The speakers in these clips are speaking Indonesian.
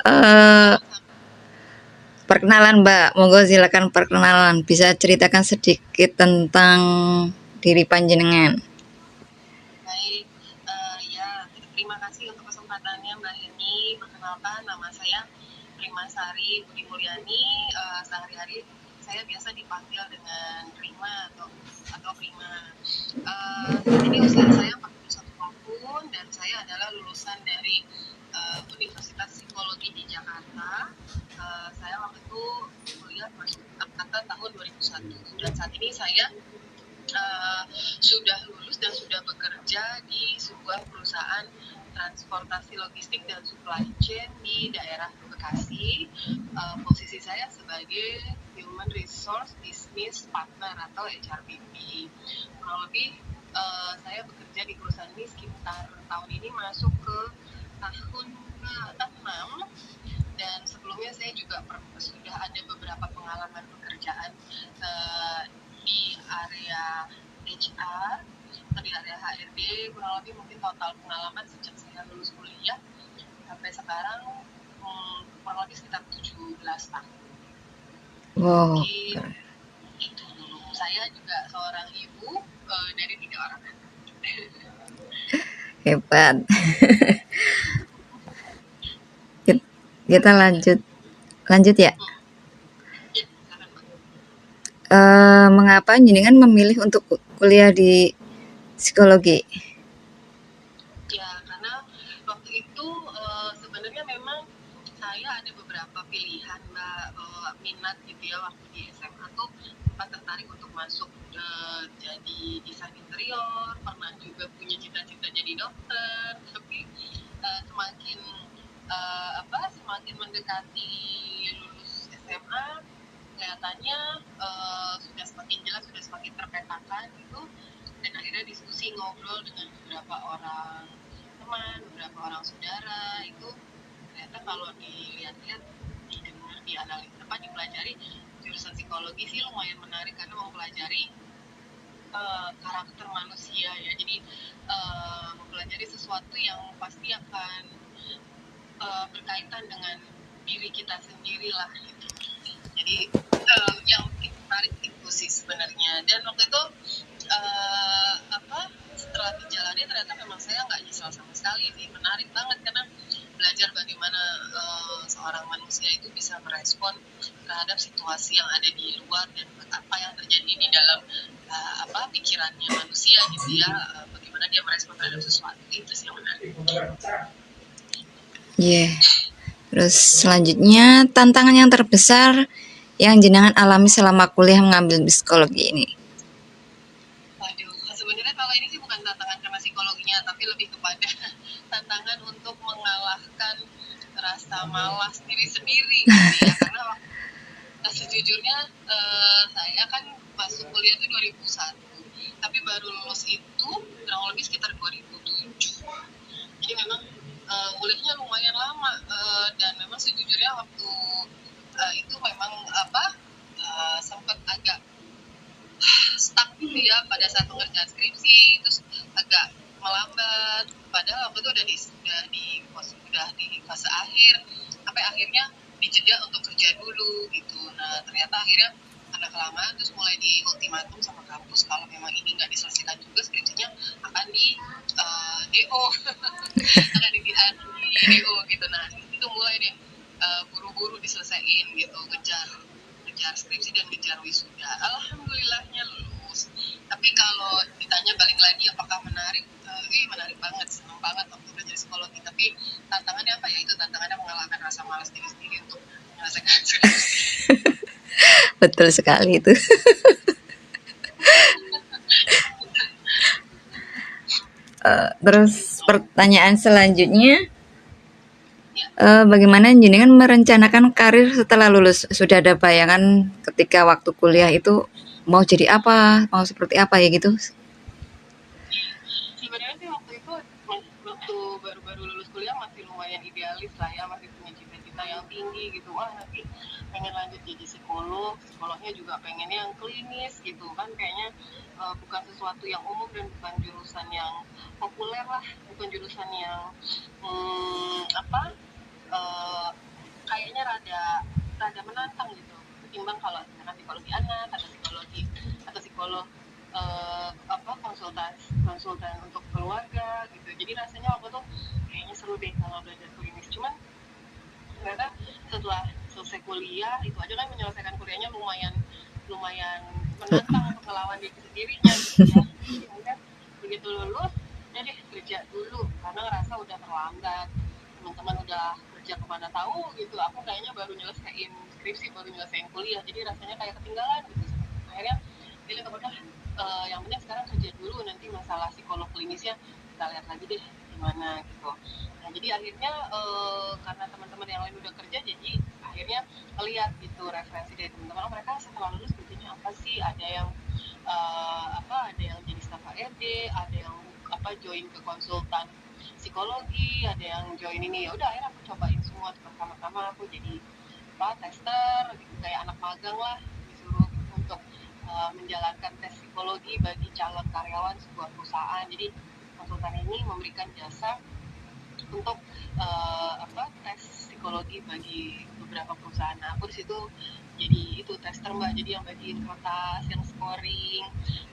Eh, Perkenalan Mbak, monggo silakan perkenalan. Bisa ceritakan sedikit tentang diri panjenengan. Baik, ya, terima kasih untuk kesempatannya Mbak Heni. Perkenalkan, nama saya Prima Sari Budi Mulyani. Sehari-hari saya biasa dipanggil dengan Prima atau Prima. Saat ini usia saya 41 tahun dan saya adalah lulusan dari Universitas Psikologi di Jakarta. Saya waktu itu kuliah masuk angkatan tahun 2001 dan saat ini saya sudah lulus dan sudah bekerja di sebuah perusahaan transportasi logistik dan supply chain di daerah Bekasi. Posisi saya sebagai Human Resource Business Partner atau HRBP. Kurang lebih saya bekerja di perusahaan ini sekitar tahun ini masuk ke tahun ke-6 dan sebelumnya saya juga sudah ada beberapa pengalaman pekerjaan di area HR atau di area HRD. Kurang lebih mungkin total pengalaman sejak saya lulus kuliah sampai sekarang kurang lebih sekitar 17 tahun. Wow, Jadi itu dulu. Saya juga seorang ibu dari 3 orang anak. hebat. Kita lanjut ya. Ya, silakan Mbak. Mengapa jenengan memilih untuk kuliah di psikologi? Ya, karena waktu itu sebenarnya memang saya ada beberapa pilihan Mbak, minat gitu ya waktu di SMA tuh sempat tertarik untuk masuk jadi desain interior, pernah juga punya cita-cita jadi dokter, tapi semakin semakin mendekati lulus SMA kelihatannya sudah semakin jelas, sudah semakin terpetakan gitu, dan akhirnya diskusi ngobrol dengan beberapa orang teman, beberapa orang saudara itu ternyata kalau dilihat-lihat, didengar, dipelajari jurusan psikologi sih lumayan menarik karena mempelajari karakter manusia ya. Jadi mempelajari sesuatu yang pasti akan berkaitan dengan diri kita sendiri lah gitu. Jadi yang menarik itu sih sebenarnya. Dan waktu itu setelah dijalani ternyata memang saya nggak nyesal sama sekali sih. Menarik banget karena belajar bagaimana seorang manusia itu bisa merespon terhadap situasi yang ada di luar dan apa yang terjadi di dalam pikirannya manusia gitu ya, bagaimana dia merespon terhadap sesuatu, itu sih yang menarik. Terus selanjutnya, tantangan yang terbesar yang jenengan alami selama kuliah mengambil psikologi ini. Waduh, sebenarnya kalau ini sih bukan tantangan karena psikologinya, tapi lebih kepada tantangan untuk mengalahkan rasa malas diri sendiri gitu ya. Karena sejujurnya saya kan masuk kuliah itu 2001, tapi baru lulus itu kurang lebih sekitar 2007. Jadi memang kuliahnya lumayan lama, dan memang sejujurnya waktu itu memang sempat agak stuck gitu ya pada saat pengerjaan skripsi, terus agak melambat. Padahal waktu itu udah di fase akhir, sampai akhirnya dijeda untuk kerja dulu gitu. Nah ternyata akhirnya karena kelamaan terus mulai di ultimatum sama kampus kalau memang ini nggak diselesaikan juga skripsinya akan di DO akan di DO gitu. Nah itu mulai deh buru-buru diselesaikan gitu, ngejar skripsi dan ngejar wisuda. Alhamdulillahnya lulus. Tapi kalau ditanya balik lagi apakah menarik, menarik banget, senang banget waktu belajar psikologi. Tapi tantangannya apa ya, itu tantangannya mengalahkan rasa malas diri sendiri untuk menyelesaikan skripsi. Betul sekali itu. Terus pertanyaan selanjutnya, bagaimana jenengan merencanakan karir setelah lulus? Sudah ada bayangan ketika waktu kuliah itu mau jadi apa, mau seperti apa ya gitu? Sebenarnya sih waktu itu waktu baru-baru lulus kuliah masih lumayan idealis lah ya, masih punya cita-cita yang tinggi gitu. Wah nanti pengen lanjut jadi psikolognya juga pengennya yang klinis gitu kan, kayaknya bukan sesuatu yang umum dan bukan jurusan yang populer lah, bukan jurusan yang apa kayaknya rada rada menantang gitu ketimbang kalau misalkan psikologi anak atau psikolog konsultan konsultan untuk keluarga gitu. Jadi rasanya aku tuh kayaknya seru deh kalau belajar klinis. Cuman ternyata setelah selesai kuliah itu aja kan menyelesaikan kuliahnya lumayan lumayan menantang untuk melawan diri sendirinya gitu ya. Jadi akhirnya begitu lulus ya deh kerja dulu karena ngerasa udah terlambat, teman-teman udah kerja kemana tahu gitu, aku kayaknya baru nyelesain skripsi, baru nyelesain kuliah, jadi rasanya kayak ketinggalan gitu. Akhirnya pilih udah yang penting sekarang kerja dulu, nanti masalah psikolog klinisnya kita lihat lagi deh gimana gitu. Nah jadi akhirnya karena teman-teman yang lain udah kerja, jadi akhirnya lihat gitu referensi dari teman-teman, mereka setelah lulus kerjanya apa sih, ada yang ada yang jadi staf HRD, ada yang join ke konsultan psikologi, ada yang join ini. Ya udah akhirnya aku cobain semua, pertama-tama aku jadi tester gitu, kayak anak magang lah, disuruh untuk menjalankan tes psikologi bagi calon karyawan sebuah perusahaan. Jadi konsultan ini memberikan jasa untuk tes psikologi bagi beberapa perusahaan. Nah, aku di situ jadi itu tester mbak, jadi yang bagiin kertas, yang scoring,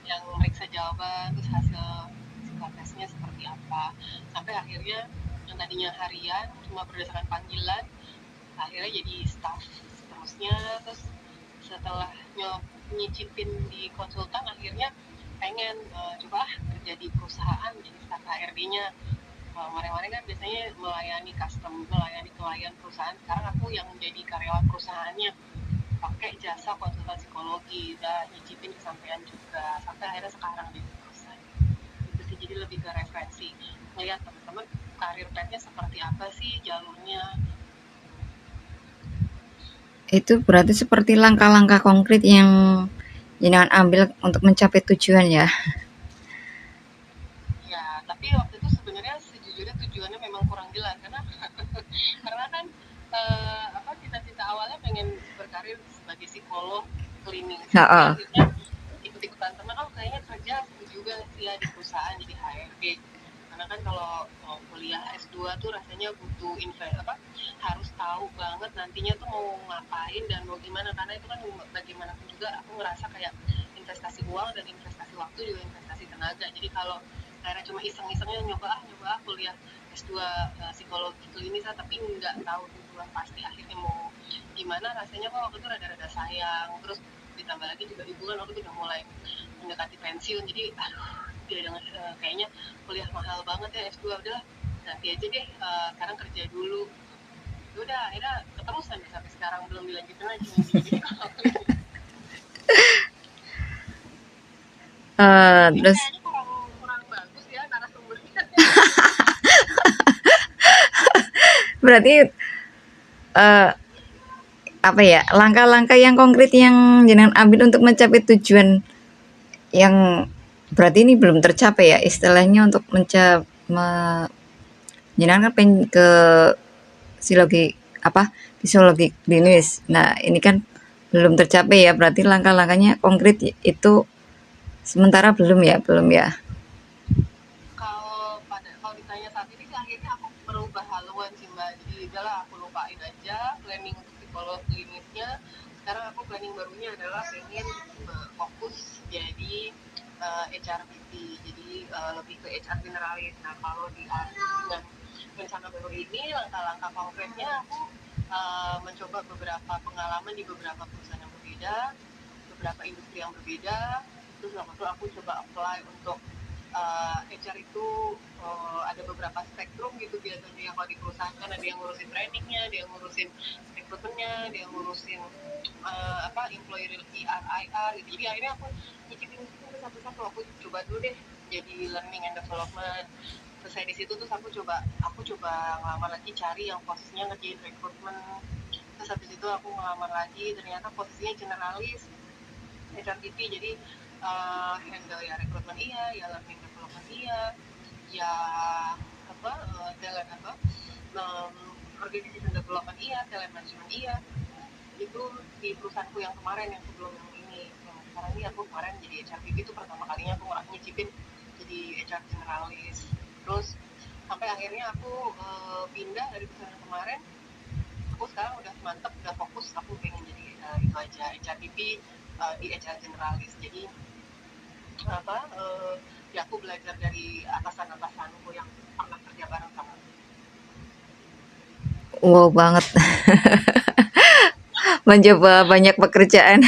yang meriksa jawaban, terus hasil psikotesnya seperti apa. Sampai akhirnya yang tadinya harian cuma berdasarkan panggilan, akhirnya jadi staff seterusnya. Terus setelah nyicipin di konsultan, akhirnya pengen coba kerja di perusahaan jadi staff HRD-nya. Kemarin-kemarin kan biasanya melayani klien perusahaan, sekarang aku yang jadi karyawan perusahaannya pakai jasa konsultan psikologi, udah nyicipin kesampaian juga sampai akhirnya sekarang di perusahaan itu sih. Jadi lebih ke referensi melihat teman-teman karir path-nya seperti apa sih jalurnya. Itu berarti seperti langkah-langkah konkret yang jenengan ambil untuk mencapai tujuan ya. Ya tapi waktu itu sebenarnya sejujurnya tujuannya memang kurang jelas karena karena kan cita-cita awalnya pengen berkarir sebagai psikolog klinis, tapi Heeh. akhirnya ikut-ikutan teman, kayaknya kerja seru juga sih ya di perusahaan jadi HRD. Karena kan kalau kuliah S2 tuh rasanya butuh harus tahu banget nantinya tuh mau ngapain dan mau gimana, karena itu kan bagaimanapun juga aku ngerasa kayak investasi uang dan investasi waktu juga investasi tenaga. Jadi kalau akhirnya cuma iseng-isengnya nyoba kuliah S2 psikologi klinis tapi nggak tahu tujuan pasti akhirnya mau gimana, rasanya kok waktu itu rada-rada sayang. Terus ditambah lagi juga ibu kan waktu itu udah mulai mendekati pensiun, jadi dia dengan kayaknya kuliah mahal banget ya S2, udah nanti aja deh, sekarang kerja dulu. Udah akhirnya keterusan deh sampai sekarang belum dilanjutin lagi. Jadi kalau ini Terus kayaknya kurang kurang bagus ya narasumbernya. berarti eh, apa ya, langkah-langkah yang konkret yang jenengan ambil untuk mencapai tujuan yang berarti ini belum tercapai ya istilahnya, untuk jenengan kan pengen ke psikologi psikologi klinis. Nah ini kan belum tercapai ya, berarti langkah-langkahnya konkret itu sementara belum ya. Kalau ditanya saat ini sih akhirnya aku berubah haluan sih mbak, jadi udahlah aku lupain aja planning untuk psikolog klinisnya. Sekarang aku planning barunya adalah pengen fokus jadi HRBP, jadi lebih ke HR generalis. Nah kalau dengan rencana baru ini, langkah-langkah konkretnya aku mencoba beberapa pengalaman di beberapa perusahaan yang berbeda, beberapa industri yang berbeda. Terus waktu itu aku coba apply untuk HR itu ada beberapa spektrum gitu biasanya. Kalau di perusahaan kan ada yang ngurusin trainingnya, ada yang ngurusin rekrutmennya, ada yang ngurusin employee RIR gitu. Jadi akhirnya aku nyicipin satu-satu, aku coba dulu deh jadi learning and development. Selesai di situ terus aku coba ngelamar lagi, cari yang posisinya ngerjain rekrutmen. Terus habis itu aku ngelamar lagi, ternyata posisinya generalis HRBP, jadi handle ya rekrutmen iya, ya learning development iya, ya talent organization development iya, talent management iya. Itu di perusahaanku yang kemarin, yang sebelum yang ini. karena ini aku kemarin jadi HRBP itu pertama kalinya aku nyicipin jadi HR generalis. Terus sampai akhirnya aku pindah dari perusahaan kemarin, aku sekarang udah mantep, udah fokus, aku pengen jadi itu aja HRBP di HR generalis. Jadi apa ya aku belajar dari atasanku yang pernah kerja bareng sama aku. Wow banget. Mencoba banyak pekerjaan.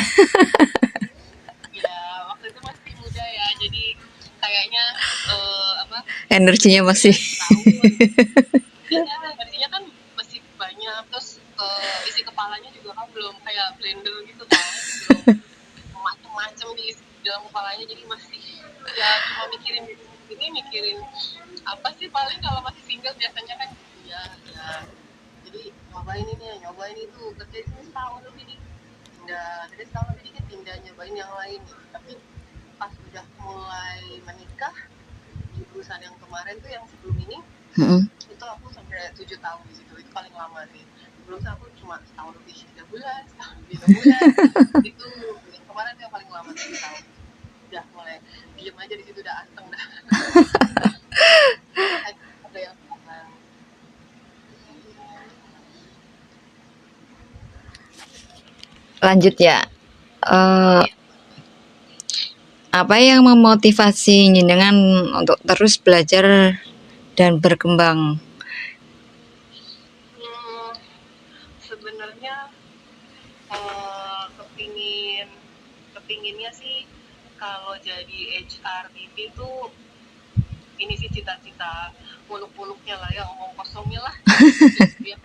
Ya waktu itu masih muda ya, jadi kayaknya apa Energinya masih. tahun ya energinya kan masih banyak, terus isi kepalanya juga kan belum kayak blender gitu kan, belum macem-macem di dalam kepalanya, jadi masih ya cuma mikirin ini, mikirin apa sih paling kalau masih single biasanya kan ya ya jadi nyobain ini ya nyobain itu, kerja di sini setahun lebih nih, pindah dari setahun lebih dikit pindah nyobain yang lain gitu. Tapi pas udah mulai menikah di perusahaan yang kemarin tuh yang sebelum ini, itu aku sampai 7 tahun di situ, itu paling lama sih. Sebelumnya aku cuma setahun lebih 3 bulan, setahun lebih 6 bulan. Itu yang kemarin tuh yang paling lama 7 tahun. Udah mulai diem aja di situ, udah anteng dah. Ada yang bilang, Lanjut ya. Eh, apa yang memotivasi jenengan untuk terus belajar dan berkembang? sebenarnya kepinginnya sih kalau jadi HRBP tuh ini sih cita-cita muluk-muluknya lah ya, omong kosongnya lah. Dia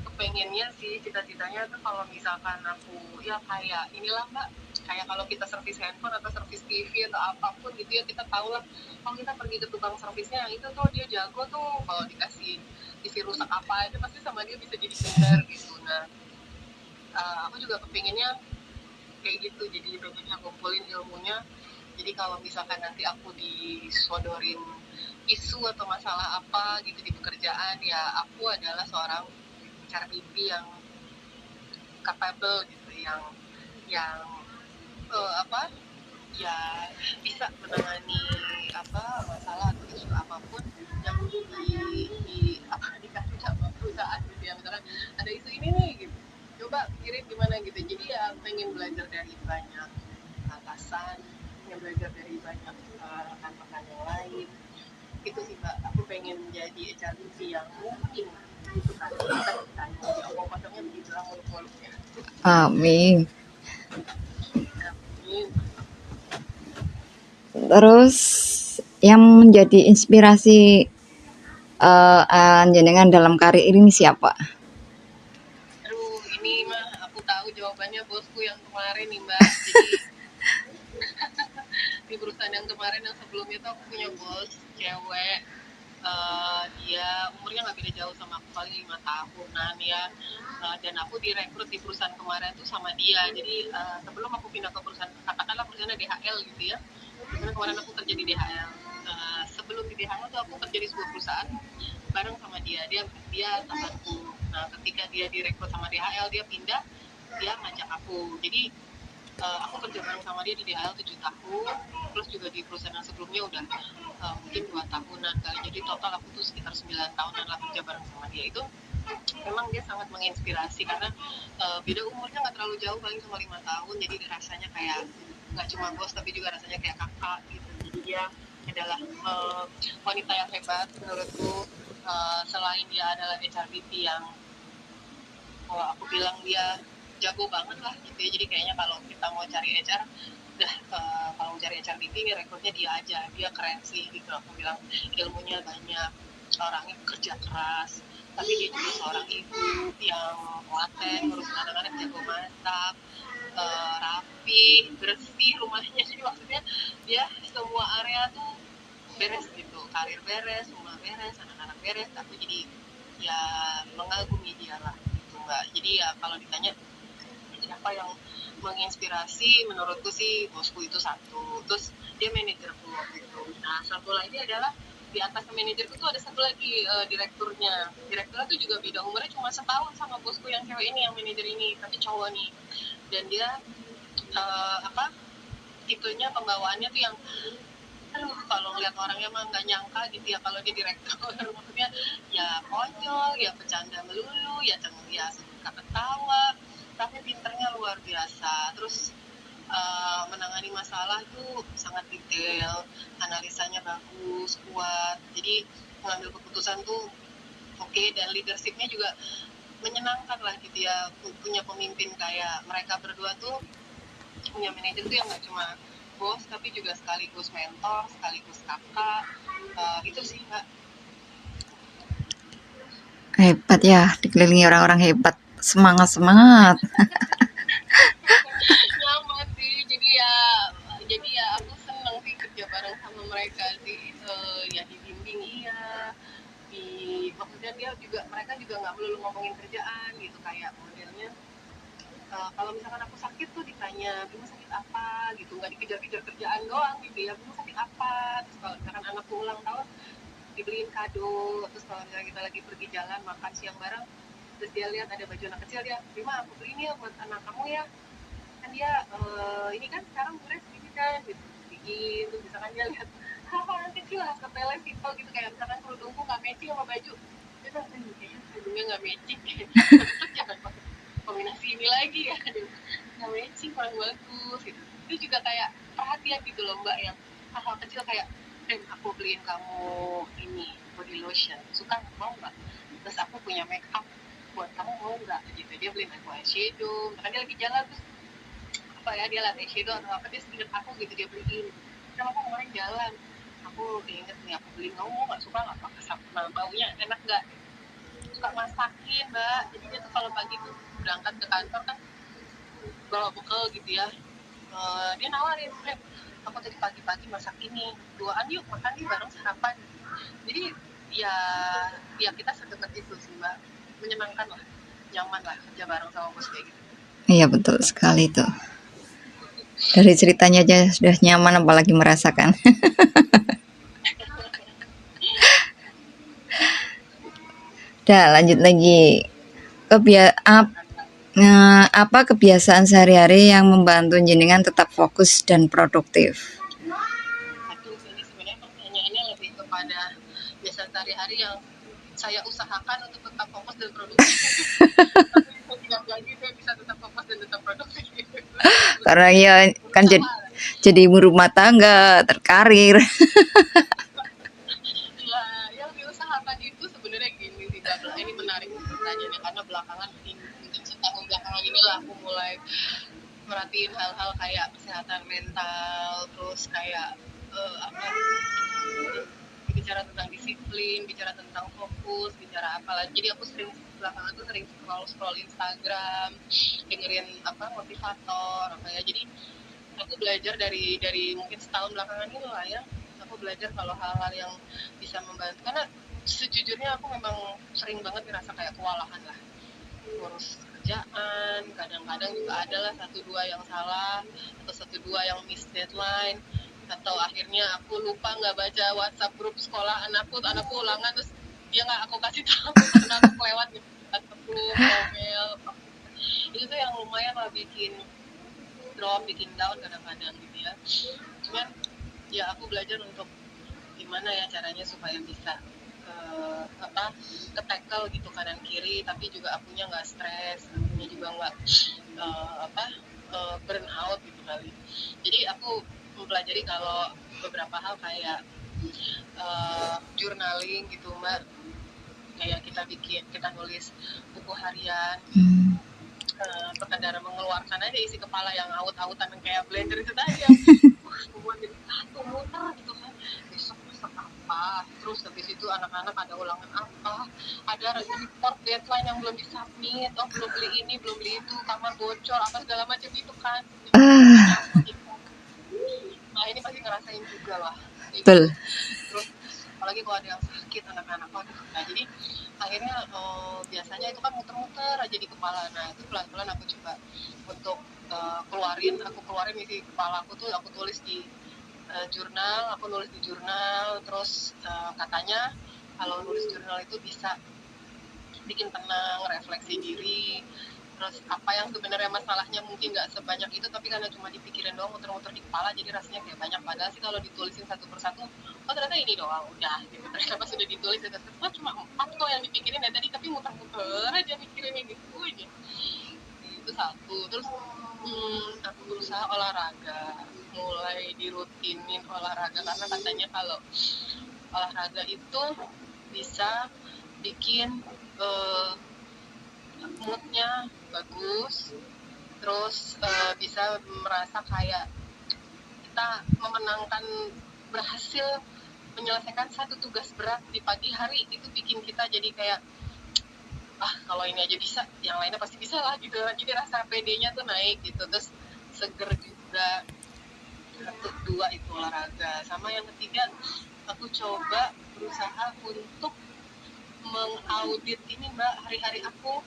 kepengennya sih cita-citanya tuh kalau misalkan aku ya kayak inilah mbak, kayak kalau kita servis handphone atau servis TV atau apapun gitu ya, kita tahu lah kalau kita pergi ke tukang servisnya yang itu tuh dia jago tuh, kalau dikasih TV rusak apa aja pasti sama dia bisa jadi benar gitu. Nah aku juga kepengennya kayak gitu, jadi pengennya kumpulin ilmunya, jadi kalau misalkan nanti aku disodorin isu atau masalah apa gitu di pekerjaan, ya aku adalah seorang HRBP yang capable gitu, yang apa ya bisa menangani apa masalah atau isu apapun yang dikasih sama perusahaan gitu ya, misalkan ada isu ini nih gitu, coba pikirin gimana gitu. Jadi ya pengen belajar dari banyak atasan, pengen belajar dari banyak rekan-rekan yang lain. Itu sih mbak, aku pengen jadi HRBP yang mungkin itu kan kita ditanya di omong kosongnya begitu lah, muluk-muluknya. Amin. Amin. Terus yang menjadi inspirasi jenengan dalam karir ini siapa? Aduh, ini mah aku tahu jawabannya bosku yang kemarin nih mbak. Jadi di perusahaan yang kemarin yang sebelumnya tuh aku punya bos cewek. Dia umurnya nggak beda jauh sama aku, paling 5 tahunan ya. Dan aku direkrut di perusahaan kemarin tuh sama dia. Jadi sebelum aku pindah ke perusahaan, katakanlah perusahaannya DHL gitu ya. Karena kemarin aku kerja di DHL. Sebelum di DHL tuh aku kerja di sebuah perusahaan bareng sama dia. Dia temanku. Nah, ketika dia direkrut sama DHL, dia pindah, dia ngajak aku. Jadi aku kerja bareng sama dia di DHL 7 tahun, plus juga di perusahaan yang sebelumnya udah mungkin 2 tahunan kali. Jadi total aku tuh sekitar 9 tahunan lah kerja bareng sama dia. Itu memang dia sangat menginspirasi karena beda umurnya nggak terlalu jauh, paling cuma 5 tahun. Jadi rasanya kayak nggak cuma bos tapi juga rasanya kayak kakak gitu. Jadi dia adalah wanita yang hebat menurutku. Selain dia adalah HRBP yang kalau aku bilang dia jago banget lah gitu ya, jadi kayaknya kalau kita mau cari HR udah kalau mau cari HRBP ini rekrutnya dia aja, dia keren sih gitu. Aku bilang ilmunya banyak, orangnya kerja keras, tapi dia juga seorang ibu yang telaten, ngurusin anak-anak, jago masak, rapi, bersih rumahnya. Jadi maksudnya dia semua area tuh beres gitu, karir beres, rumah beres, anak-anak beres. Aku jadi ya mengagumi dia lah gitu mbak. Jadi ya kalau ditanya siapa yang menginspirasi, menurutku sih bosku itu satu, terus dia manajerku gitu. Nah satu lagi adalah di atas manajerku tuh ada satu lagi direkturnya tuh juga beda umurnya cuma setahun sama bosku yang cewek ini, yang manajer ini, tapi cowok nih. Dan dia apa tipenya pembawaannya tuh yang aduh kalau ngeliat orangnya mah nggak nyangka gitu ya kalau dia direktur. Maksudnya ya konyol ya bercanda melulu ya ya suka ketawa tapi pinternya luar biasa. Terus menangani masalah tuh sangat detail, analisanya bagus, kuat. Jadi mengambil keputusan tuh oke, dan leadershipnya juga menyenangkan lah gitu ya. Punya pemimpin kayak mereka berdua tuh, punya manajer tuh yang nggak cuma bos tapi juga sekaligus mentor, sekaligus kakak. Itu sih Mbak. Hebat ya, dikelilingi orang-orang hebat. Semangat, semangat. Nyaman sih, jadi ya aku seneng sih kerja bareng sama mereka sih. Ya dibimbing iya, maksudnya mereka juga nggak melulu ngomongin kerjaan gitu, kayak modelnya kalau misalkan aku sakit tuh ditanya Bima sakit apa gitu, nggak dikejar-kejar kerjaan doang gitu ya, Bima sakit apa. Terus kalau misalkan anakku ulang tahun dibeliin kado. Terus kalau misalnya kita lagi pergi jalan makan siang bareng, terus dia lihat ada baju anak kecil, dia Bima aku beliin ya buat anak kamu ya, kan dia ini kan sekarang beres gini kan gitu, bikin. Terus misalkan dia lihat hal-hal yang kecil lah sepele simpel gitu, kayak misalkan kerudungku nggak matching sama baju, dia bilang kayaknya kerudungnya nggak matching terus jangan pakai kombinasi ini lagi ya, nggak matching kurang bagus gitu. Itu juga kayak perhatian gitu loh Mbak, yang hal-hal kecil kayak aku beliin kamu ini body lotion, suka mau nggak, terus aku punya make up buat kamu mau nggak gitu. Dia beliin aku eyeshadow, makanya dia lagi jalan terus apa ya, dia lihat eyeshadow atau apa, dia inget aku gitu, dia beliin. Karena aku kemarin jalan, aku inget nih aku beliin kamu, mau nggak, suka nggak pakai sama baunya enak nggak. Suka masakin Mbak, jadi dia tuh kalau pagi tuh berangkat ke kantor kan bawa bekal gitu ya. Dia nawarin, aku tadi pagi-pagi masak ini, duaan yuk makan yuk bareng sarapan. Jadi ya ya kita sedekat itu sih Mbak, menyenangkan lah, nyaman lah kerja bareng sama bos kayak gitu. Iya, betul sekali tuh. Dari ceritanya aja sudah nyaman, apalagi merasakan. Dah, lanjut lagi. Apa kebiasaan sehari-hari yang membantu jenengan tetap fokus dan produktif? Aduh, ini sebenarnya pertanyaannya lebih kepada biasa sehari-hari yang saya usahakan untuk tetap fokus dan produktif. Tapi tidak lagi saya bisa tetap fokus dan tetap produktif. Karena ya kan Usaha. jadi ibu rumah tangga, terkarir. Ya, yang diusahakan itu sebenarnya gini sih Mbak. Ini menarik pertanyaannya karena belakangan ini, mungkin setahun belakangan inilah aku mulai merhatiin hal-hal kayak kesehatan mental, terus kayak apa, bicara tentang disiplin, bicara tentang fokus, bicara apa lagi. Jadi aku sering belakangan tuh sering scroll Instagram, dengerin apa motivator apa ya. Jadi aku belajar dari mungkin setahun belakangan ini lah ya. Aku belajar kalau hal-hal yang bisa membantu, karena sejujurnya aku memang sering banget ngerasa kayak kewalahan lah ngurus kerjaan. Kadang-kadang juga ada lah satu dua yang salah atau satu dua yang miss deadline, atau akhirnya aku lupa nggak baca WhatsApp grup sekolah anakku ulangan, terus dia nggak aku kasih tahu karena aku kelewat gitu WhatsApp grup ngomel. Itu tuh yang lumayan lah bikin drop, bikin down kadang-kadang gitu ya. Cuman ya aku belajar untuk gimana ya caranya supaya bisa apa ke tackle gitu kanan kiri, tapi juga akunya nggak stres, akunya juga nggak apa burn out gitu kali. Jadi aku mempelajari kalau beberapa hal kayak journaling gitu Mbak, kayak kita nulis buku harian, sekedar mengeluarkan aja isi kepala yang aut-autan kayak blender itu tadi yang membuat jadi satu muter gitu kan, besok masak apa, terus habis itu anak-anak ada ulangan apa, ada report deadline yang belum disubmit, oh belum beli ini belum beli itu, kamar bocor apa segala macam itu kan. Nah ini pasti ngerasain juga lah Betul. terus apalagi kalau ada yang sakit anak-anak, waduh. Nah jadi akhirnya biasanya itu kan muter-muter aja di kepala. Nah itu pelan-pelan aku coba untuk aku keluarin isi kepala aku tuh, aku tulis di jurnal, aku nulis di jurnal. Terus katanya kalau nulis jurnal itu bisa bikin tenang, refleksi diri, Terus apa yang sebenarnya masalahnya mungkin nggak sebanyak itu, tapi karena cuma dipikirin doang, muter-muter di kepala, jadi rasanya kayak banyak. Padahal sih kalau ditulisin satu persatu, oh ternyata ini doang, udah gitu. Ternyata pas sudah ditulis, oh cuma 4 kok yang dipikirin dari tadi, tapi muter-muter aja mikirin gitu aja. Itu satu. Terus aku berusaha olahraga, mulai dirutinin olahraga, karena katanya kalau olahraga itu bisa bikin moodnya bagus, terus bisa merasa kayak kita memenangkan, berhasil menyelesaikan satu tugas berat di pagi hari. Itu bikin kita jadi kayak, kalau ini aja bisa, yang lainnya pasti bisa lah gitu. Jadi rasa PD-nya tuh naik gitu. Terus seger juga. Satu, dua itu olahraga. Sama yang ketiga, aku coba berusaha untuk mengaudit ini Mbak, hari-hari aku.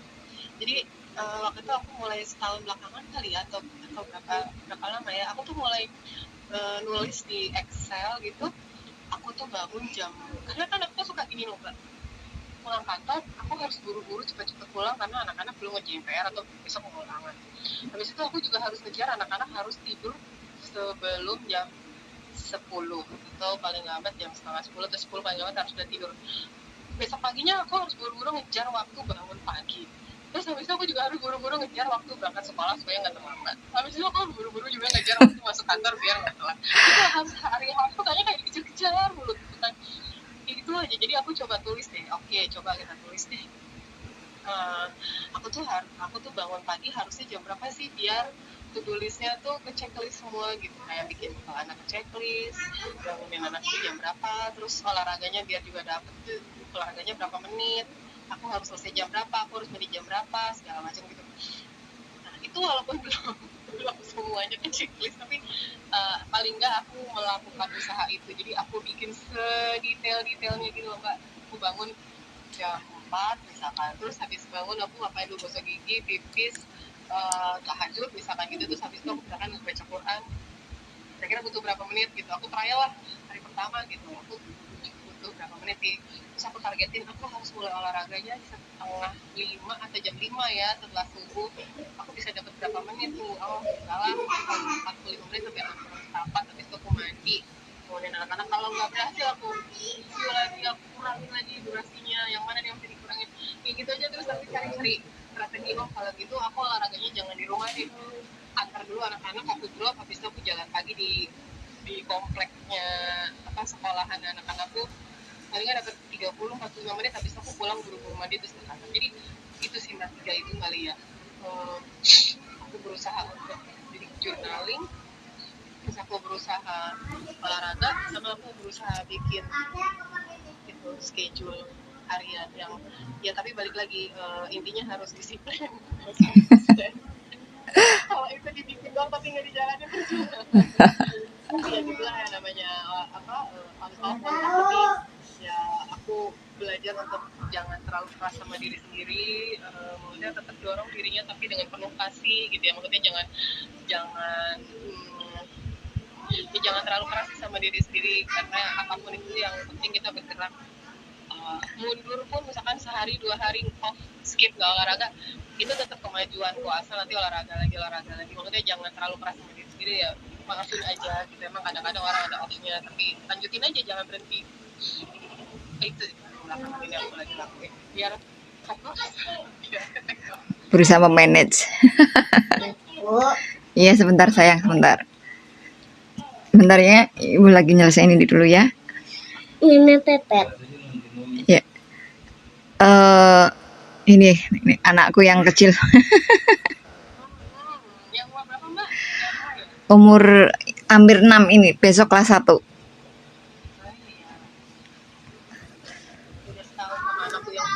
Jadi waktu itu aku mulai setahun belakangan kali ya, atau berapa lama ya, aku tuh mulai nulis di Excel gitu. Aku tuh bangun jam, karena kan aku suka gini loh Mbak, pulang kantor aku harus buru-buru cepat-cepat pulang karena anak-anak belum ngerjain PR atau besok mau ulangan. Habis itu aku juga harus ngejar anak-anak harus tidur sebelum jam 10 atau paling lambat jam setengah 10 atau 10 paling lambat harus udah tidur. Besok paginya aku harus buru-buru ngejar waktu bangun pagi. Terus habis itu aku juga harus buru-buru ngejar waktu berangkat sekolah supaya nggak terlambat. Habis itu aku buru-buru juga ngejar waktu masuk kantor biar nggak telat. Itu hari-hari aku kayaknya kayak dikejar-kejar mulu gitu kan. Itu aja. Jadi aku coba tulis deh. Oke, coba kita tulis deh. Aku tuh bangun pagi harusnya jam berapa sih biar to-do listnya tuh ke checklist semua gitu, kayak bikin anak checklist, bangunin anak itu jam berapa, terus olahraganya biar juga dapet tuh olahraganya berapa menit, aku harus selesai jam berapa, aku harus mandi jam berapa, segala macam gitu. Nah itu walaupun belum semuanya ke checklist, tapi paling nggak aku melakukan usaha itu. Jadi aku bikin sedetail-detailnya gitu loh Mbak. Aku bangun jam 4 misalkan, terus habis bangun aku ngapain dulu, gosok gigi, pipis, tahajud misalkan gitu. Terus habis itu aku misalkan baca Quran, kira-kira butuh berapa menit gitu, aku trial lah hari pertama gitu, aku butuh berapa menit nih. Terus aku targetin aku harus mulai olahraganya setengah 5 atau jam 5 ya, setelah subuh aku bisa dapat berapa menit tuh. Salah 45 menit sampai 64. Habis itu aku mandi, kemudian anak-anak, kalau nggak berhasil aku review lagi, aku kurangin lagi durasinya, yang mana yang bisa dikurangin, kayak gitu aja. Terus nanti cari-cari strategi, kalau gitu aku olahraganya jangan di rumah deh, antar dulu anak-anak, aku drop, habis itu aku jalan pagi di kompleknya sekolahan anak-anakku, paling dapat 30-45 menit, habis itu aku pulang buru-buru mandi terus ke kantor. Jadi itu sih Mbak, 3 itu kali ya. Aku berusaha untuk jadi journaling, terus aku berusaha olahraga, sama aku berusaha bikin itu schedule harian yang ya, tapi balik lagi intinya harus disiplin. Kalau itu dibikin doang tapi nggak dijalanin tapi ya gitulah ya namanya on off, tapi ya aku belajar untuk jangan terlalu keras sama diri sendiri, maksudnya tetap dorong dirinya tapi dengan penuh kasih gitu ya, maksudnya jangan jangan terlalu keras sama diri sendiri, karena apapun itu yang penting kita bergerak. Mundur pun misalkan sehari 2 hari off, skip nggak olahraga, itu tetap kemajuan kok, asal nanti olahraga lagi. Maksudnya jangan terlalu keras sama diri sendiri ya, maafin aja gitu. Emang kadang-kadang orang ada off-nya, tapi lanjutin aja, jangan berhenti. Itu belakangan ini aku lagi lakuin biar fokus. Berusaha memanage. Iya sebentar sayang, sebentar ya, ibu lagi nyelesain ini dulu ya. Ini pepet. Ya. Ini anakku yang kecil. Yang umur berapa Mbak? Umur hampir 6 ini, besok kelas 1. Udah setahun sama anakku yang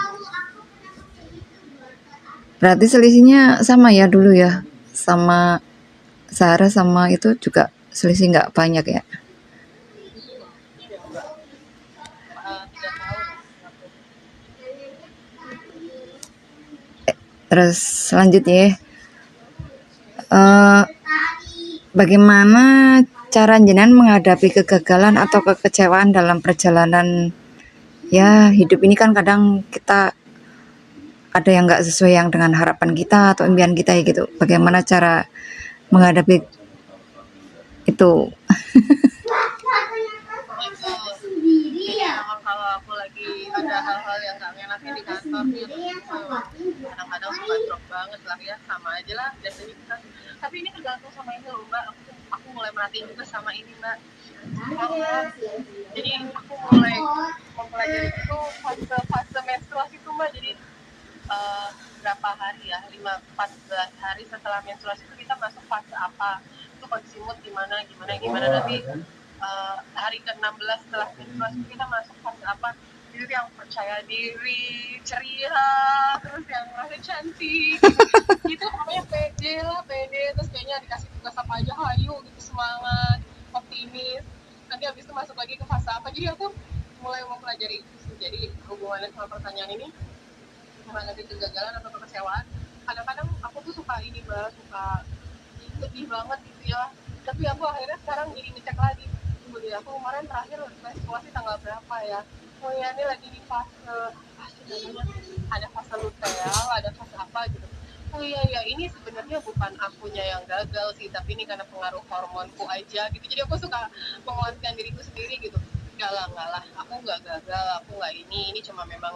Berarti selisihnya sama ya dulu ya, sama Sarah sama itu juga selisih nggak banyak ya. 3 tahun. Terus selanjutnya bagaimana cara jenengan menghadapi kegagalan atau kekecewaan dalam perjalanan ya hidup ini? Kan kadang kita ada yang nggak sesuai yang dengan harapan kita atau impian kita ya gitu. Bagaimana cara menghadapi itu? Itu. Jadi memang kalau aku lagi ada hal-hal yang gak enakin di kantor nih, kadang-kadang suka drop banget lah ya, sama aja lah biasanya kita. Tapi ini tergantung sama ini loh mbak, aku mulai merhatiin juga sama ini mbak. Jadi aku mulai mempelajari itu fase menstruasi itu mbak. Jadi berapa hari ya, 14 hari setelah menstruasi itu kita masuk fase apa, itu kondisi mood gimana nanti hari ke-16 setelah menstruasi kita masuk fase apa, itu yang percaya diri, ceria, terus yang merasa cantik gitu, pokoknya pede, terus kayaknya dikasih tugas apa aja hayu gitu, semangat, optimis. Nanti habis itu masuk lagi ke fase apa. Jadi aku mulai mempelajari itu sih. Jadi hubungannya sama pertanyaan ini, menghadapi kegagalan atau kekecewaan, kadang-kadang aku tuh suka ini mbak, suka sedih banget gitu ya, tapi aku akhirnya sekarang jadi ngecek lagi, tunggu deh, aku kemarin terakhir menstruasi tanggal berapa ya, oh ya ini lagi di fase namanya, ada fase luteal, ada fase apa gitu, oh iya ya ini sebenarnya bukan akunya yang gagal sih, tapi ini karena pengaruh hormonku aja gitu. Jadi aku suka menguatkan diriku sendiri gitu, enggak lah, aku nggak gagal, aku nggak ini cuma memang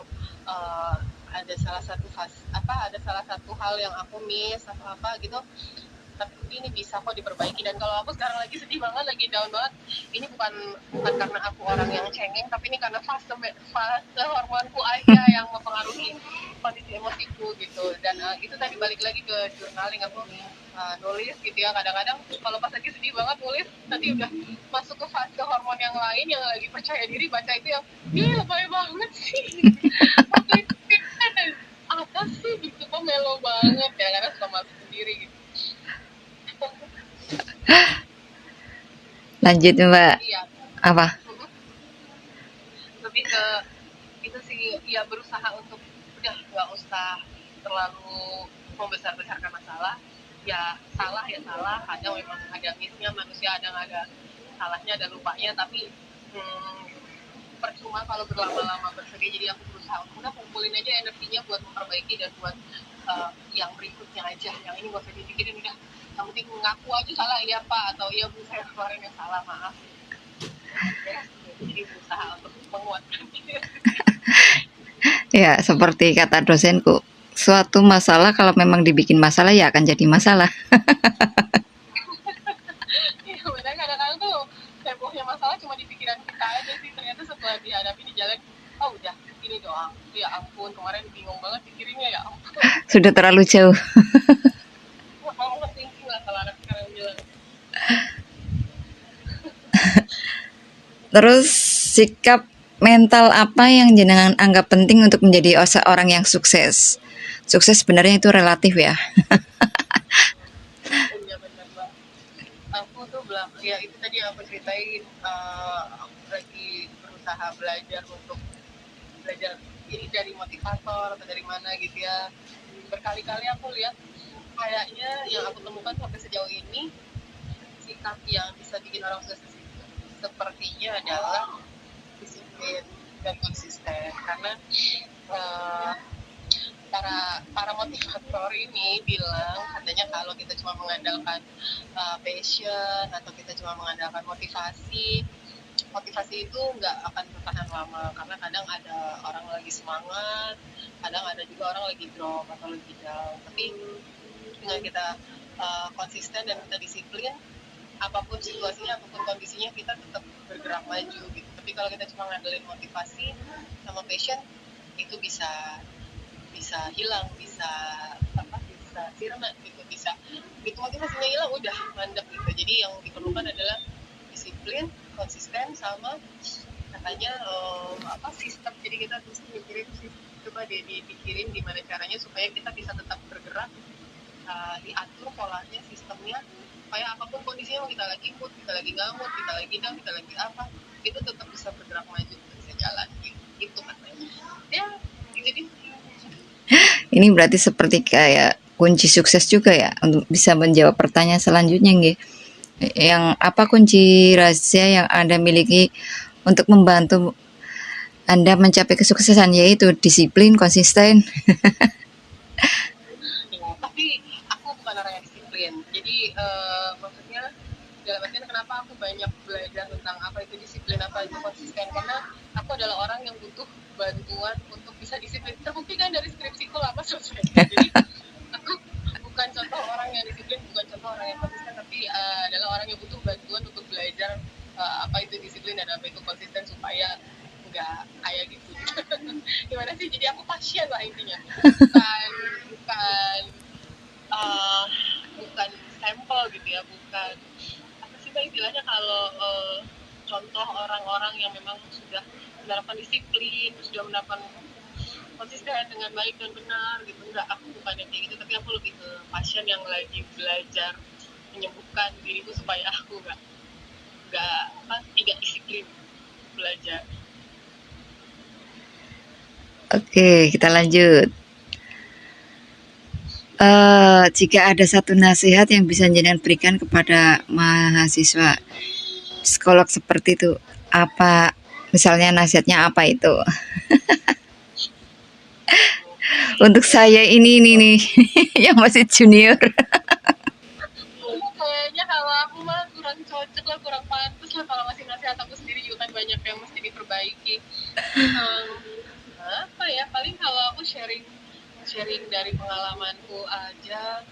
ada salah satu hal yang aku miss atau apa gitu, tapi ini bisa kok diperbaiki. Dan kalau aku sekarang lagi sedih banget, lagi down banget, ini bukan karena aku orang yang cengeng, tapi ini karena fase hormonku aja yang mempengaruhi kondisi emosiku gitu. Dan itu tadi balik lagi ke journaling, aku nulis gitu ya, kadang-kadang kalau pas lagi sedih banget nulis, nanti udah masuk ke fase hormon yang lain yang lagi percaya diri, baca itu yang lebay banget sih apa sih gitu, kok melo banget ya, karena suka malu sendiri gitu. Lanjut Mbak, Iya, apa? lebih ke itu sih ya, berusaha untuk udah nggak usah terlalu membesar-besarkan masalah. Ya salah, kadang memang ada missnya manusia, ada salahnya, ada lupanya, tapi percuma kalau berlama-lama bersedih. Jadi aku berusaha udah kumpulin aja energinya buat memperbaiki dan buat yang berikutnya aja, yang ini gak usah dipikirin, udah yang penting ngaku aja salah ya pak, atau iya bu saya kemarin yang salah, maaf ya. Jadi berusaha untuk menguatkan diri. Ya, seperti kata dosenku, suatu masalah kalau memang dibikin masalah ya akan jadi masalah. Iya benar, kadang-kadang tuh hebohnya masalah cuma di pikiran kita aja sih, ternyata setelah dihadapi di jalan, oh udah ini doang, ya ampun kemarin bingung banget pikirinnya, ya ampun. Sudah terlalu jauh. Overthinking lah kalau anak sekarang bilang. Terus sikap mental apa yang jenengan anggap penting untuk menjadi seorang yang sukses? Sukses sebenarnya itu relatif ya. Iya benar mbak, aku tuh bilang ya itu tadi yang aku ceritain, aku lagi berusaha belajar ini dari motivator atau dari mana gitu ya. Berkali-kali aku lihat kayaknya yang aku temukan sampai sejauh ini, sikap yang bisa bikin orang sukses itu sepertinya adalah disiplin dan konsisten. Karena para motivator ini bilang katanya kalau kita cuma mengandalkan passion atau kita cuma mengandalkan motivasi itu nggak akan bertahan lama, karena kadang ada orang lagi semangat, kadang ada juga orang lagi drop atau lagi down. Tapi dengan kita konsisten dan kita disiplin, apapun situasinya, apapun kondisinya, kita tetap bergerak maju gitu. Tapi kalau kita cuma ngandelin motivasi sama passion, itu bisa hilang, bisa sirna gitu, bisa gitu, motivasinya hilang udah mandek gitu. Jadi yang diperlukan adalah disiplin, konsisten, sama katanya sistem. Jadi kita terus mikirin, coba dipikirin gimana caranya supaya kita bisa tetap bergerak, diatur polanya, sistemnya, supaya apapun kondisinya, kita lagi mood, kita lagi ngamut, kita lagi down, kita lagi apa, itu tetap bisa bergerak maju, bisa jalan gitu katanya ya. Jadi Ini berarti seperti kayak kunci sukses juga ya untuk bisa menjawab pertanyaan selanjutnya nggih. Yang apa kunci rahasia yang Anda miliki untuk membantu Anda mencapai kesuksesan, yaitu disiplin, konsisten. Jadi maksudnya dalam artian kenapa aku banyak belajar tentang apa itu disiplin, apa itu konsisten, karena aku adalah orang yang butuh bantuan untuk bisa disiplin. Terbukti kan dari skripsiku lama selesai. Jadi aku bukan contoh orang yang disiplin, bukan contoh orang yang konsisten, tapi adalah orang yang butuh bantuan untuk belajar apa itu disiplin dan apa itu konsisten supaya nggak kayak gitu. Gimana sih? Jadi aku pasien lah intinya. Bukan uh, bukan sampel gitu ya, bukan apa sih mbak istilahnya kalau contoh orang-orang yang memang sudah menerapkan disiplin, sudah menerapkan konsisten dengan baik dan benar gitu. Enggak, aku bukan yang kayak gitu, tapi aku lebih ke pasien yang lagi belajar menyembuhkan diriku supaya aku nggak tidak disiplin belajar. Oke, kita lanjut. Jika ada satu nasihat yang bisa jenengan berikan kepada mahasiswa psikolog seperti itu, apa misalnya nasihatnya apa itu? Untuk saya ini nih yang masih junior. Kayaknya kalau aku mah kurang cocok lah, kurang pantas lah kalau masih nasihat. Aku sendiri juga kan banyak yang mesti diperbaiki. Apa ya, paling kalau aku sharing dari pengalamanku aja,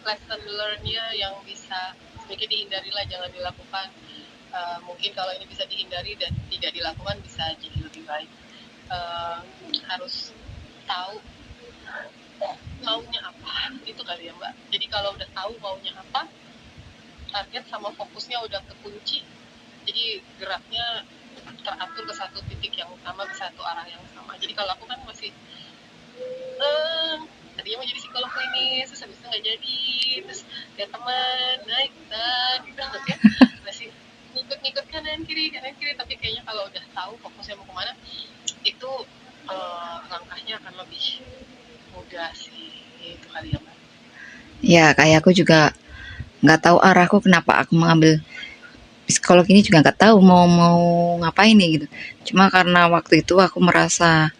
lesson learn-nya yang bisa sedikit dihindari lah, jangan dilakukan. Mungkin kalau ini bisa dihindari dan tidak dilakukan bisa jadi lebih baik. Harus tahu maunya apa, itu kali ya mbak. Jadi kalau udah tahu maunya apa, target sama fokusnya udah kekunci, jadi geraknya teratur ke satu titik yang sama, ke satu arah yang sama. Jadi kalau aku kan masih tadinya mau jadi psikolog klinis, terus habis itu nggak jadi, terus lihat teman naik dan gitu ya, masih ngikut kanan kiri, tapi kayaknya kalau udah tahu fokusnya mau kemana, itu langkahnya akan lebih mudah sih, itu kali ya mbak. Ya, kayak aku juga nggak tahu arahku, kenapa aku mengambil psikolog ini juga nggak tahu mau ngapain nih gitu. Cuma karena waktu itu aku merasa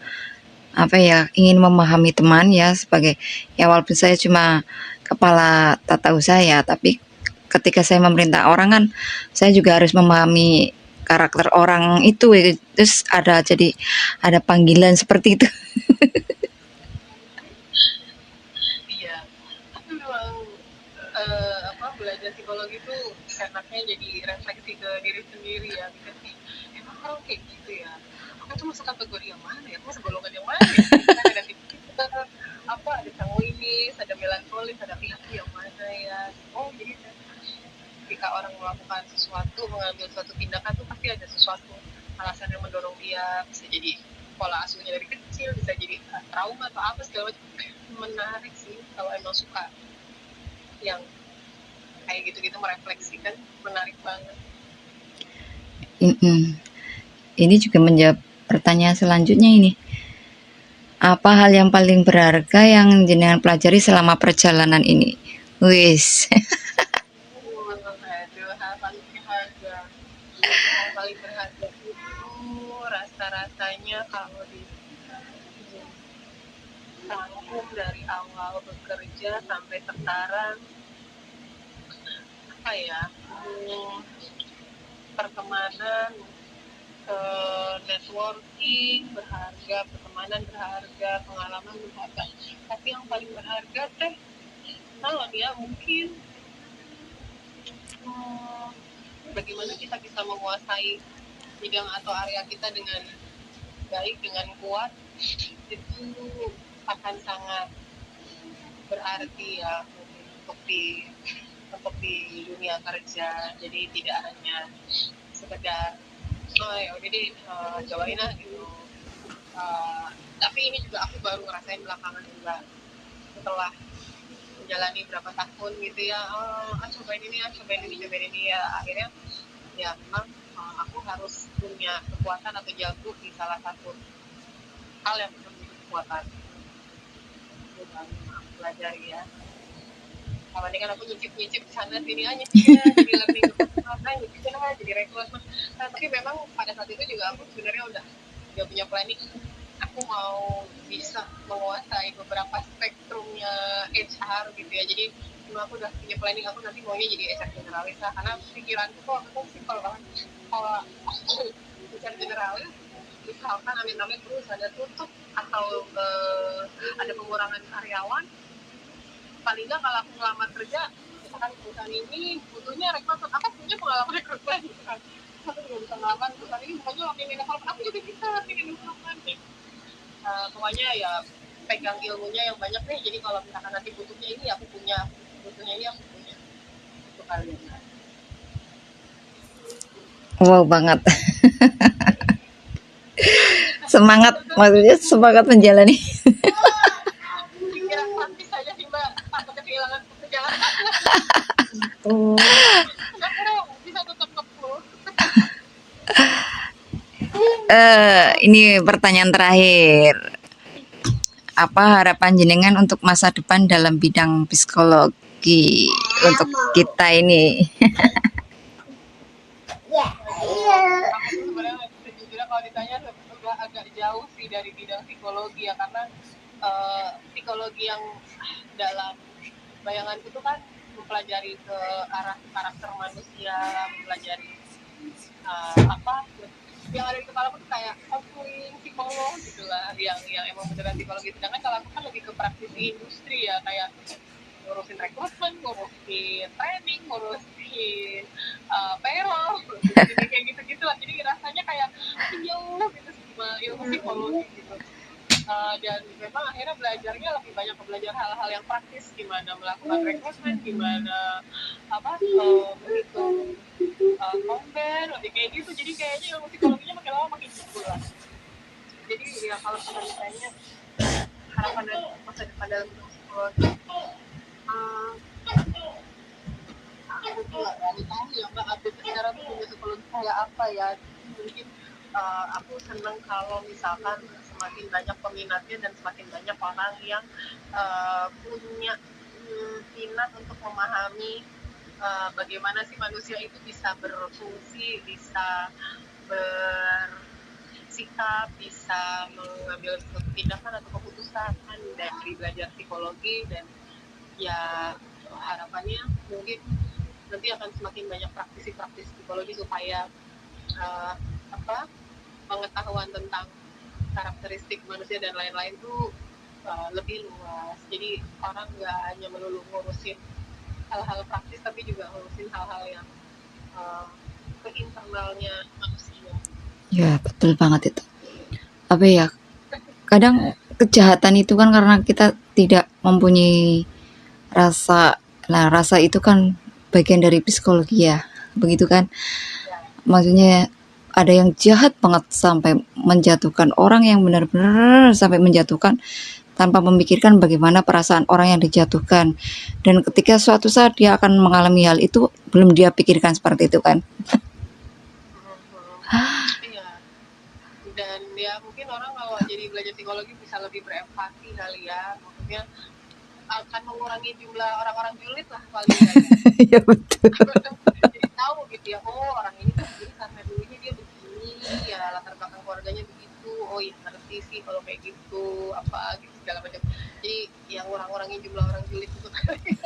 apa ya, ingin memahami teman ya, sebagai ya walaupun saya cuma kepala tata usaha ya, tapi ketika saya memerintah orang kan saya juga harus memahami karakter orang itu ya. Terus ada panggilan seperti itu. Iya, tapi memang belajar psikologi itu enaknya jadi refleksi ke diri sendiri ya, gitu sih. Emang orang kayak gitu ya, aku tuh masuk kategori yang mana ya, aku masuk golongan yang mana ya, kan ada tipe ada sanguinis, ada melankolis, ada picky, yang mana ya. Oh jadi ketika orang melakukan sesuatu, mengambil suatu tindakan tuh pasti ada sesuatu alasan yang mendorong dia, bisa jadi pola asuhnya dari kecil, bisa jadi trauma atau apa segala macam. Menarik sih kalau emang suka yang kayak gitu-gitu, merefleksikan, menarik banget. Ini juga menjawab pertanyaan selanjutnya ini. Apa hal yang paling berharga yang jenengan pelajari selama perjalanan ini? Wis. Hal paling berharga, itu rasa-rasanya kalau dirangkum dari awal bekerja sampai sekarang, apa ya, pertemanan, networking berharga, pertemanan berharga, pengalaman berharga. Tapi yang paling berharga kalau dia mungkin bagaimana kita bisa menguasai bidang atau area kita dengan baik, dengan kuat, itu akan sangat berarti ya untuk di dunia kerja. Jadi tidak hanya sekedar ya udah deh cobain lah gitu. Tapi ini juga aku baru ngerasain belakangan juga, setelah menjalani berapa tahun gitu ya, cobain ini ya, akhirnya ya memang aku harus punya kekuatan atau jago di salah satu hal yang menjadi kekuatan. Itu baru aku pelajari ya. Sama ini kan aku nyicip sana sini aja jadi lebih jadi rekrutmen. Tapi memang pada saat itu juga aku sebenarnya udah punya planning, aku mau bisa menguasai beberapa spektrumnya HR gitu ya. Jadi cuma aku udah punya planning aku nanti maunya jadi HR generalis lah, karena pikiranku kok aku simpel banget. Kalau HR generalis misalkan amit-amit perusahaan tutup atau ada pengurangan karyawan, paling nggak kalau aku ngelamar kerja misalkan perusahaan ini butuhnya rekrutmen, aku punya pengalaman rekrutmen gitu kan, aku juga bisa ngelamar perusahaan ini bukannya waktu development, aku juga bisa bikin development gitu. Pokoknya ya pegang ilmunya yang banyak nih, jadi kalau misalkan nanti butuhnya ini aku punya, butuhnya ini aku punya, itu kalian. Wow banget. Semangat, maksudnya semangat menjalani. Pikiran praktis saja sih mbak, takutnya kehilangan pekerjaan. Kenapa dong bisa tetap ngepuh. Ini pertanyaan terakhir. Apa harapan jenengan untuk masa depan dalam bidang psikologi untuk kita ini? Aku tuh sebenarnya sejujurnya kalau ditanya udah agak jauh sih dari bidang psikologi ya, karena psikologi yang dalam bayanganku tuh kan mempelajari ke arah karakter manusia, mempelajari apa yang ada di kepala aku tuh kayak konseling psikolog gitulah, yang emang beneran psikologi. Sedangkan kalau aku kan lebih ke praktisi industri ya, kayak ngurusin rekrutmen, ngurusin training, ngurusin payroll, jadi kayak gitu-gitu lah. Jadi rasanya kayak jauh gitu sama ilmu psikologi gitu. Dan memang akhirnya belajarnya lebih banyak belajar hal-hal yang praktis, gimana melakukan rekrutmen, gimana menghitung konten, lebih kayak gitu. Jadi kayaknya ilmu psikologinya makin lama makin jebol lah. Jadi ya kalau misalnya harapan dan masa depan dalam ilmu psikologi, aku tuh nggak terlalu tahu ya mbak update secara ilmu psikologi kayak apa ya. Mungkin aku seneng kalau misalkan semakin banyak peminatnya dan semakin banyak orang yang punya minat untuk memahami bagaimana sih manusia itu bisa berfungsi, bisa bersikap, bisa mengambil tindakan atau keputusan dari belajar psikologi. Dan ya harapannya mungkin nanti akan semakin banyak praktisi-praktisi psikologi supaya pengetahuan tentang karakteristik manusia dan lain-lain tuh lebih luas. Jadi orang nggak hanya melulu ngurusin hal-hal praktis, tapi juga ngurusin hal-hal yang ke internalnya manusia. Ya, betul banget itu. Apa ya? Kadang kejahatan itu kan karena kita tidak mempunyai rasa. Nah, rasa itu kan bagian dari psikologi ya. Begitu kan? Maksudnya ada yang jahat banget sampai menjatuhkan orang yang benar-benar sampai menjatuhkan tanpa memikirkan bagaimana perasaan orang yang dijatuhkan. Dan ketika suatu saat dia akan mengalami hal itu, belum dia pikirkan seperti itu kan. Iya. Dan ya mungkin orang kalau jadi belajar psikologi bisa lebih berempati kali ya. Maksudnya akan mengurangi jumlah orang-orang julid lah paling nggak ya. Ya betul. Jadi tahu gitu ya, oh orang ini tuh begini karena dulunya dia begini, ya latar belakang keluarganya begitu. Oh iya ngerti sih kalau kayak gitu, apa gitu segala macam. Jadi yang ngurang-ngurangin jumlah orang julid itu kali.